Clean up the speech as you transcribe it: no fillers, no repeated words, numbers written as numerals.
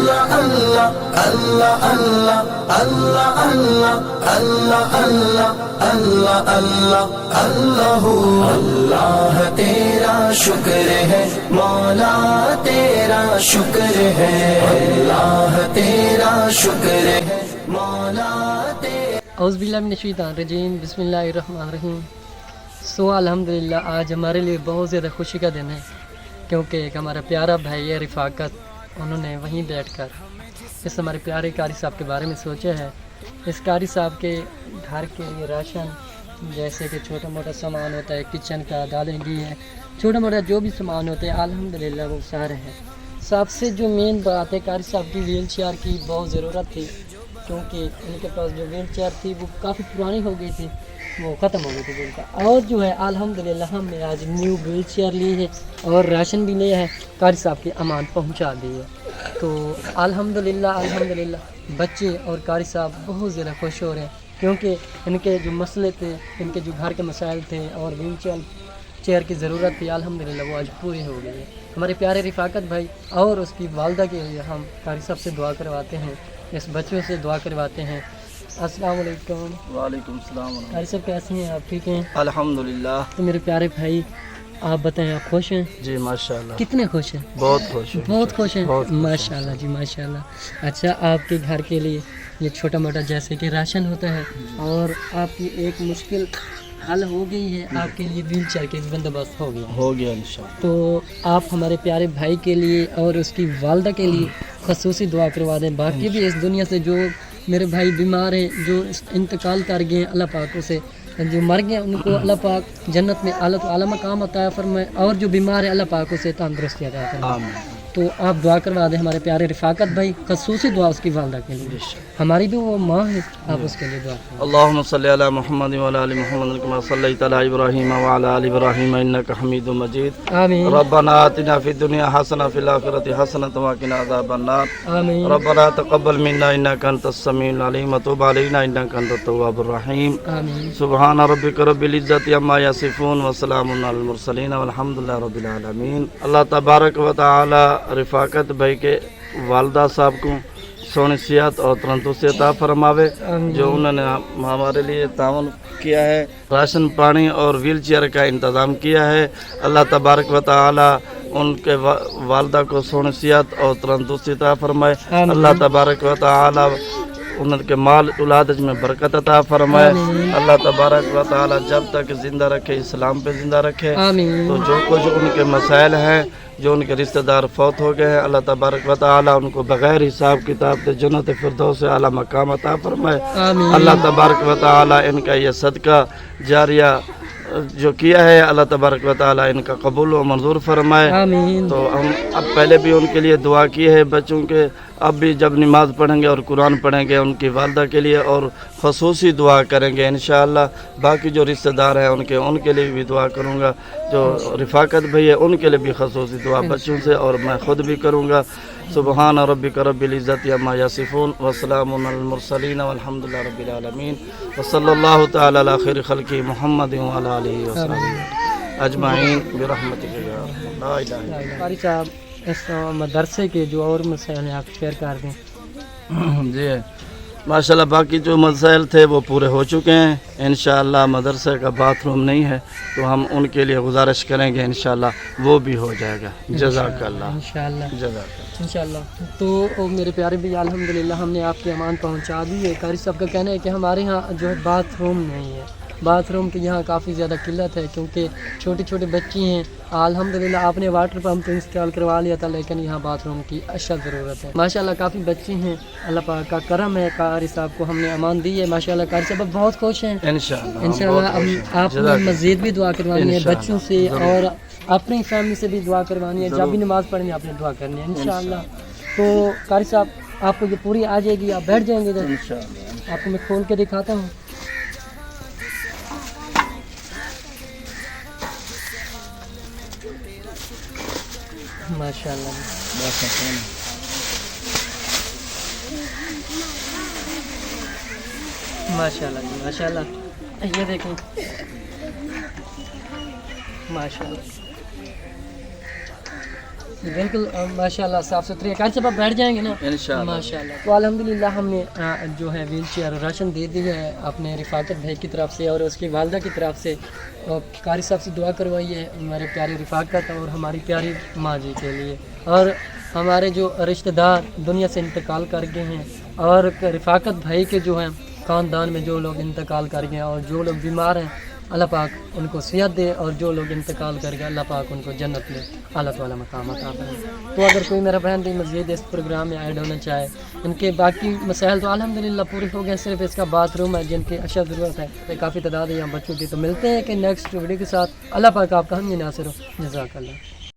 اللہ اللہ اللہ اللہ اللہ اللہ اللہ اللہ اللہ اللہ اللہ تیرا شکر ہے مولا تیرا شکر ہے اللہ تیرا شکر ہے مولا تیرا. اعوذ باللہ من الشیطان الرجیم بسم اللہ الرحمن الرحیم. الحمدللہ آج ہمارے لیے بہت زیادہ خوشی کا دن ہے کیونکہ ایک ہمارا پیارا بھائی ہے رفاقت، انہوں نے وہیں بیٹھ کر اس ہمارے پیارے قاری صاحب کے بارے میں سوچا ہے. اس قاری صاحب کے گھر کے لیے راشن جیسے کہ چھوٹا موٹا سامان ہوتا ہے، کچن کا دالیں گھی ہے، چھوٹا موٹا جو بھی سامان ہوتا ہے الحمدللہ وہ سارے ہیں. سب سے جو مین بات ہے قاری صاحب کی ویل چیئر کی بہت ضرورت تھی کیونکہ ان کے پاس جو ویل چیئر تھی وہ کافی پرانی ہو گئی تھی، وہ ختم ہو گئی تھی ان کا. اور جو ہے الحمدللہ ہم نے آج نیو ویل چیئر لی ہے اور راشن بھی لیا ہے، قاری صاحب کی امان پہنچا دی ہے. تو الحمدللہ بچے اور قاری صاحب بہت زیادہ خوش ہو رہے ہیں کیونکہ ان کے جو مسئلے تھے، ان کے جو گھر کے مسائل تھے اور ویل چیئر کی ضرورت تھی الحمدللہ وہ آج پوری ہو گئی ہے. ہمارے پیارے رفاقت بھائی اور اس کی والدہ کے لیے ہم قاری صاحب سے دعا کرواتے ہیں، اس بچوں سے دعا کرواتے ہیں. السلام علیکم. وعلیکم السلام. قاری صاحب کیسے ہیں آپ؟ ٹھیک ہیں الحمدللہ. تو میرے پیارے بھائی آپ بتائیں آپ خوش ہیں؟ جی ماشاءاللہ. کتنے خوش ہیں؟ بہت خوش ہیں. بہت خوش ہیں بہت خوش ہیں. ماشاءاللہ جی ماشاءاللہ. اچھا آپ کے گھر کے لیے یہ چھوٹا موٹا جیسے کہ راشن ہوتا ہے اور آپ کی ایک مشکل حل ہو گئی ہے، آپ کے لیے ویل چیئر کے بندوبست ہو گیا انشاءاللہ. تو آپ ہمارے پیارے بھائی کے لیے اور اس کی والدہ کے لیے خصوصی دعا کروا دیں. باقی بھی اس دنیا سے جو میرے بھائی بیمار ہیں، جو انتقال کر گئے ہیں، اللہ پاک سے جو مر گئے ان کو اللہ پاک جنت میں اعلیٰ مقام عطا فرمائے، اور جو بیمار ہے اللہ پاک سے تندرستی عطا فرمائے. آمین. تو آپ دعا کروا دیں ہمارے پیارے رفاقت بھائی، خصوصی دعا اس کی والدہ کے لیے، ہماری بھی وہ ماں ہے، آپ اس کے لیے دعا کریں. اللهم صل على محمد وعلى ال محمد كما صليت على ابراهيم وعلى ال ابراهيم انك حميد مجيد. آمین ربنا آتنا في الدنيا حسنه وفي الاخره حسنه وقنا عذاب النار. آمین. ربنا تقبل منا انك انت السميع العليم وتب علينا انك انت التواب الرحيم. آمین. سبحان ربك رب العزة عما يصفون وسلام على المرسلين والحمد لله رب العالمين. اللہ تبارک و تعالی رفاقت بھائی کے والدہ صاحب کو سونی صحت اور تندرستی عطا فرماوے. جو انہوں نے ہمارے لیے تعاون کیا ہے، راشن پانی اور ویل چیئر کا انتظام کیا ہے، اللہ تبارک و تعالی ان کے والدہ کو سونی صحت اور تندرستی عطا فرمائے. اللہ تبارک و تعالی ان کے مال اولاد میں برکت عطا فرمائے. اللہ تبارک و تعالی جب تک زندہ رکھے اسلام پہ زندہ رکھے. تو جو کچھ ان کے مسائل ہیں، جو ان کے رشتہ دار فوت ہو گئے ہیں، اللہ تبارک و تعالی ان کو بغیر حساب کتاب سے جنت فردوس سے اعلیٰ مقام عطا فرمائے. اللہ تبارک و تعالی ان کا یہ صدقہ جاریہ جو کیا ہے اللہ تبارک و تعالی ان کا قبول و منظور فرمائے. تو ہم اب پہلے بھی ان کے لیے دعا کی ہے بچوں کے، اب بھی جب نماز پڑھیں گے اور قرآن پڑھیں گے ان کی والدہ کے لیے اور خصوصی دعا کریں گے انشاءاللہ. باقی جو رشتہ دار ہیں ان کے لیے بھی دعا کروں گا. جو رفاقت بھائی ہے ان کے لیے بھی خصوصی دعا بچوں سے اور میں خود بھی کروں گا. سبحان ربک رب العزة عما یصفون وسلام علی المرسلین والحمد للہ رب العالمین وصلی اللہ تعالی علی خیر خلق محمد وعلی آلہ وصحبہ اجمعین برحمتک یا ارحم لا الہ الا انت. قاری صاحب اس مدرسے کے جو اور مسائل ہیں آپ شیئر کر دیں. جی ماشاءاللہ باقی جو مسائل تھے وہ پورے ہو چکے ہیں انشاءاللہ. مدرسے کا باتھ روم نہیں ہے تو ہم ان کے لیے گزارش کریں گے انشاءاللہ وہ بھی ہو جائے گا. جزاک اللہ. انشاءاللہ جزاک اللہ. انشاءاللہ. تو میرے پیارے بھی الحمدللہ ہم نے آپ کی امان پہنچا دی ہے. قاری صاحب کا کہنا ہے کہ ہمارے ہاں جو ہے باتھ روم نہیں ہے، باتھ روم کی یہاں کافی زیادہ قلت ہے کیونکہ چھوٹے چھوٹے بچے ہیں. الحمدللہ آپ نے واٹر پمپ تو انسٹال کروا لیا تھا لیکن یہاں باتھ روم کی اشد ضرورت ہے. ماشاءاللہ کافی بچے ہیں، اللہ پاک کا کرم ہے. قاری صاحب کو ہم نے امان دی ہے ماشاءاللہ. قاری صاحب بہت خوش ہیں انشاءاللہ. آپ نے مزید بھی دعا کروانی ہے بچوں سے اور اپنی فیملی سے بھی دعا کروانی ہے. جب بھی نماز پڑھنی ہے آپ نے دعا کرنی ہے انشاءاللہ. تو قاری صاحب آپ کو یہ پوری آ جائے گی، آپ بیٹھ جائیں گے ادھر. آپ کو میں کھول کے دکھاتا ہوں. ماشاءاللہ ماشاءاللہ جی ماشاءاللہ. یہ دیکھیں ماشاءاللہ بالکل ماشاءاللہ صاف ستھری ہے. جب آپ بیٹھ جائیں گے نا انشاءاللہ. ماشاءاللہ. تو الحمدللہ ہم نے جو ہے ویل چیئر راشن دے دی ہے اپنے رفاقت بھائی کی طرف سے اور اس کی والدہ کی طرف سے. قاری صاحب سے دعا کروائی ہے ہمارے پیاری رفاقت اور ہماری پیاری ماں جی کے لیے. اور ہمارے جو رشتہ دار دنیا سے انتقال کر گئے ہیں اور رفاقت بھائی کے جو ہیں خاندان میں جو لوگ انتقال کر گئے ہیں اور جو لوگ بیمار ہیں اللہ پاک ان کو صحت دے اور جو لوگ انتقال کر گئے اللہ پاک ان کو جنت میں اعلیٰ تعالیٰ مقام عطا فرمائے. تو اگر کوئی میرا بہن بھی مزید اس پروگرام میں ایڈ ہونا چاہے ان کے باقی مسائل تو الحمدللہ پورے ہو گئے. صرف اس کا باتھ روم ہے جن کی اشد ضرورت ہے. کافی تعداد ہے یہاں بچوں کی. تو ملتے ہیں کہ نیکسٹ ویڈیو کے ساتھ. اللہ پاک آپ کا ہم ناصر ہو. جزاک اللہ.